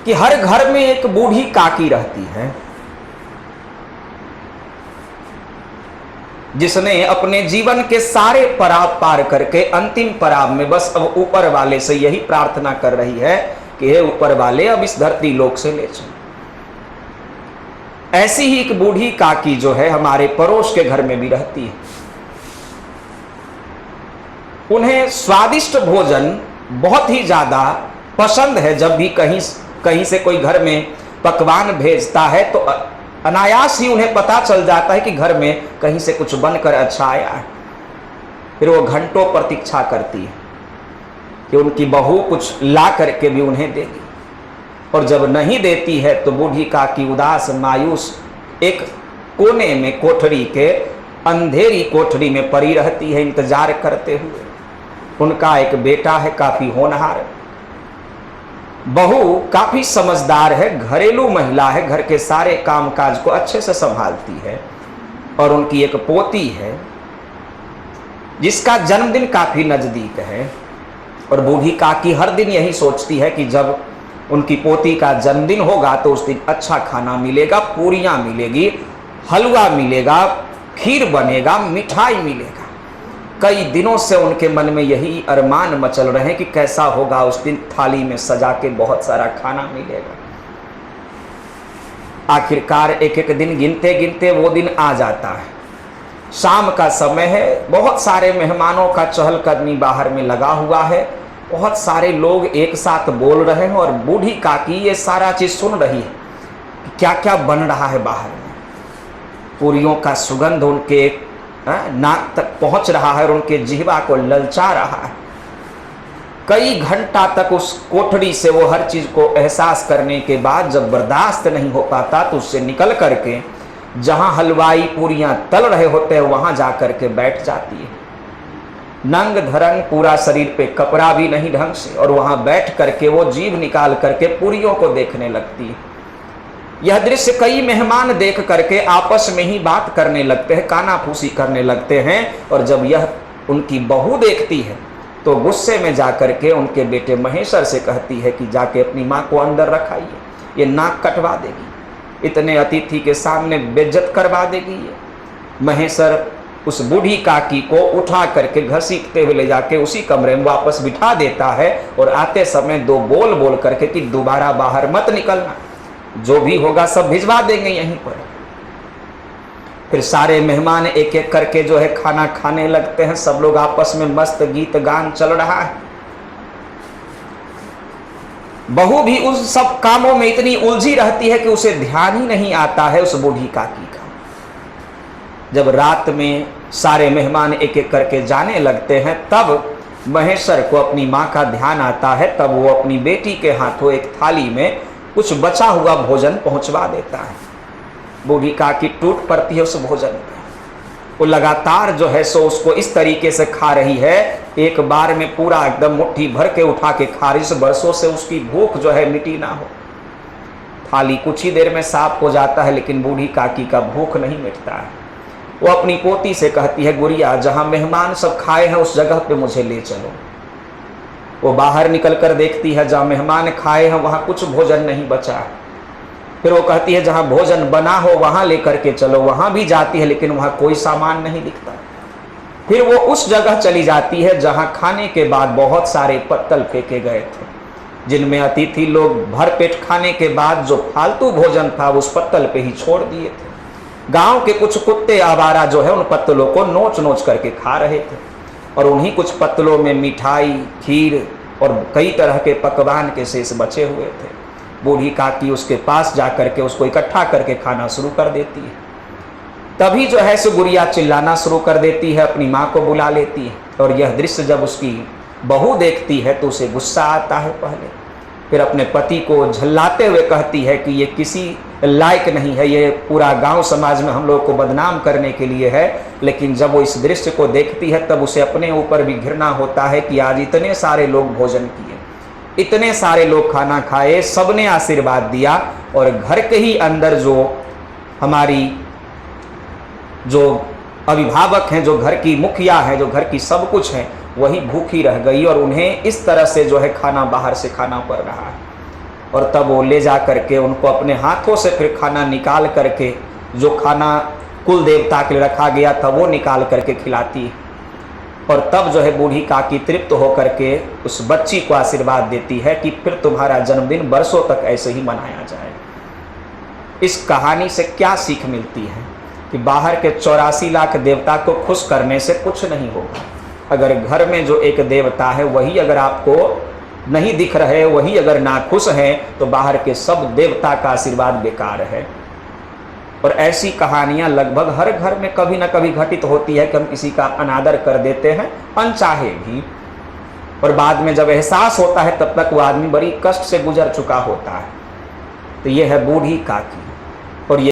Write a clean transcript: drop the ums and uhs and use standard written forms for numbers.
कि हर घर में एक बूढ़ी काकी रहती है, जिसने अपने जीवन के सारे पड़ाव पार करके अंतिम पड़ाव में बस अब ऊपर वाले से यही प्रार्थना कर रही है कि हे ऊपर वाले, अब इस धरती लोक से ले चलो। ऐसी ही एक बूढ़ी काकी जो है हमारे पड़ोस के घर में भी रहती है। उन्हें स्वादिष्ट भोजन बहुत ही ज्यादा पसंद है। जब भी कहीं से कोई घर में पकवान भेजता है तो अनायास ही उन्हें पता चल जाता है कि घर में कहीं से कुछ बनकर अच्छा आया है। फिर वो घंटों प्रतीक्षा करती है कि उनकी बहू कुछ ला करके भी उन्हें देगी, और जब नहीं देती है तो बूढ़ी काकी उदास मायूस एक कोने में कोठरी के अंधेरी कोठरी में पड़ी रहती है इंतजार करते हुए। उनका एक बेटा है काफी होनहार, बहू काफी समझदार है, घरेलू महिला है, घर के सारे कामकाज को अच्छे से संभालती है, और उनकी एक पोती है जिसका जन्मदिन काफी नजदीक है। और बूढ़ी काकी हर दिन यही सोचती है कि जब उनकी पोती का जन्मदिन होगा तो उस दिन अच्छा खाना मिलेगा, पूरियां मिलेगी, हलवा मिलेगा, खीर बनेगा, मिठाई मिलेगा। कई दिनों से उनके मन में यही अरमान मचल रहे हैं कि कैसा होगा उस दिन, थाली में सजा के बहुत सारा खाना मिलेगा। आखिरकार एक एक दिन गिनते गिनते वो दिन आ जाता है। शाम का समय है, बहुत सारे मेहमानों का चहलकदमी बाहर में लगा हुआ है, बहुत सारे लोग एक साथ बोल रहे हैं, और बूढ़ी काकी ये सारा चीज सुन रही है कि क्या क्या बन रहा है बाहर में। पूरियों का सुगंध उनके नाक तक पहुंच रहा है और उनके जिह्वा को ललचा रहा है। कई घंटा तक उस कोठरी से वो हर चीज को एहसास करने के बाद जब बर्दाश्त नहीं हो पाता तो उससे निकल करके जहां हलवाई पूरियां तल रहे होते हैं वहां जाकर के बैठ जाती है। नंग धरंग, पूरा शरीर पे कपड़ा भी नहीं ढंग से, और वहां बैठ करके वो जीभ निकाल करके पूरियों को देखने लगती है। यह दृश्य कई मेहमान देख करके आपस में ही बात करने लगते हैं, कानाफूसी करने लगते हैं। और जब यह उनकी बहू देखती है तो गुस्से में जाकर के उनके बेटे महेश्वर से कहती है कि जाके अपनी माँ को अंदर रखाइए, ये नाक कटवा देगी, इतने अतिथि के सामने बेइज्जत करवा देगी। ये महेश्वर उस बूढ़ी काकी को उठा करके घसीटते हुए ले जाके उसी कमरे में वापस बिठा देता है, और आते समय दो बोल बोल करके कि दोबारा बाहर मत निकलना, जो भी होगा सब भिजवा देंगे यहीं पर। फिर सारे मेहमान एक एक करके जो है खाना खाने लगते हैं। सब लोग आपस में मस्त गीत गान चल रहा है। बहू भी उस सब कामों में इतनी उलझी रहती है कि उसे ध्यान ही नहीं आता है उस बूढ़ी काकी का। जब रात में सारे मेहमान एक एक करके जाने लगते हैं तब महेश्वर को अपनी माँ का ध्यान आता है। तब वो अपनी बेटी के हाथों एक थाली में कुछ बचा हुआ भोजन पहुंचवा देता है। बूढ़ी काकी टूट पड़ती है उस भोजन पे। वो लगातार जो है सो उसको इस तरीके से खा रही है, एक बार में पूरा एकदम मुट्ठी भर के उठा के खा रही। इस बरसों से उसकी भूख जो है मिटी ना हो। थाली कुछ ही देर में साफ हो जाता है, लेकिन बूढ़ी काकी का भूख नहीं मिटता है। वो अपनी पोती से कहती है, गुड़िया जहां मेहमान सब खाए हैं उस जगह पे मुझे ले चलो। वो बाहर निकल कर देखती है, जहां मेहमान खाए हैं वहां कुछ भोजन नहीं बचा है। फिर वो कहती है जहां भोजन बना हो वहां लेकर के चलो। वहां भी जाती है, लेकिन वहां कोई सामान नहीं दिखता। फिर वो उस जगह चली जाती है जहां खाने के बाद बहुत सारे पत्तल फेंके गए थे, जिनमें अतिथि लोग भरपेट खाने के बाद जो फालतू भोजन था उस पत्तल पे ही छोड़ दिए थे। गांव के कुछ कुत्ते आवारा जो है उन पत्तलों को नोच नोच करके खा रहे थे, और उन्हीं कुछ पत्तलों में मिठाई, खीर और कई तरह के पकवान के शेष बचे हुए थे। बूढ़ी काकी उसके पास जाकर के उसको इकट्ठा करके खाना शुरू कर देती है। तभी जो है सो गुड़िया चिल्लाना शुरू कर देती है, अपनी माँ को बुला लेती है। और यह दृश्य जब उसकी बहू देखती है तो उसे गुस्सा आता है पहले, फिर अपने पति को झल्लाते हुए कहती है कि ये किसी लायक नहीं है, ये पूरा गांव समाज में हम लोग को बदनाम करने के लिए है। लेकिन जब वो इस दृश्य को देखती है तब उसे अपने ऊपर भी घृणा होता है कि आज इतने सारे लोग भोजन किए, इतने सारे लोग खाना खाए, सबने आशीर्वाद दिया, और घर के ही अंदर जो हमारी जो अभिभावक हैं, जो घर की मुखिया हैं, जो घर की सब कुछ है, वही भूखी रह गई, और उन्हें इस तरह से जो है खाना बाहर से खाना पड़ रहा है। और तब वो ले जा करके उनको अपने हाथों से फिर खाना निकाल करके, जो खाना कुल देवता के लिए रखा गया था वो निकाल करके खिलाती है। और तब जो है बूढ़ी काकी तृप्त होकर के उस बच्ची को आशीर्वाद देती है कि फिर तुम्हारा जन्मदिन बरसों तक ऐसे ही मनाया जाए। इस कहानी से क्या सीख मिलती है कि बाहर के 84 लाख देवता को खुश करने से कुछ नहीं होगा। अगर घर में जो एक देवता है वही अगर आपको नहीं दिख रहे, वही अगर नाखुश है, तो बाहर के सब देवता का आशीर्वाद बेकार है। और ऐसी कहानियां लगभग हर घर में कभी ना कभी घटित होती है कि हम किसी का अनादर कर देते हैं अनचाहे भी, और बाद में जब एहसास होता है तब तक वो आदमी बड़ी कष्ट से गुजर चुका होता है। तो ये है बूढ़ी काकी। और ये